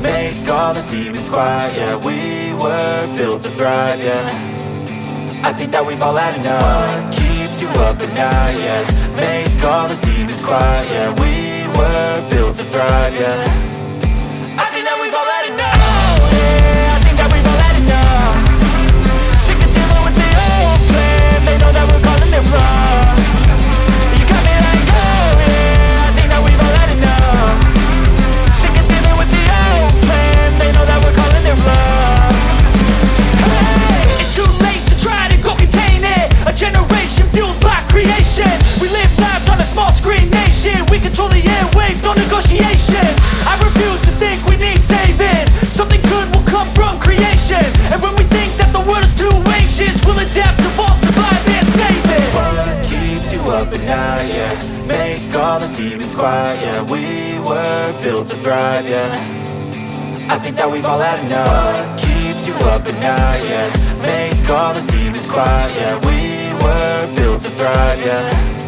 make all the demons quiet, yeah. We were built to thrive, yeah. I think that we've all had enough. What keeps you up at night, yeah. Make all the demons quiet, yeah. We were built to thrive, yeah. I think that we've all had enough. Oh yeah, I think that we've all had enough. Sick of dealing with the old plan. They know that we're calling it wrong. You got me like, oh yeah, I think that we've all had enough. Sick of dealing with the old plan. They know that we're calling it wrong. Hey, it's too late to try to go contain it. A generation fueled by creation. We live lives on a small screen nation. We control the airwaves, no negotiation. I refuse to think we need saving. Something good will come from creation. And when we think that the world is too anxious, we'll adapt, evolve, survive and save it. What keeps you up at night, yeah. Make all the demons quiet, yeah. We were built to thrive, yeah. I think that we've all had enough. What keeps you up at night, yeah. Make all the demons quiet, yeah. We were built to thrive, yeah.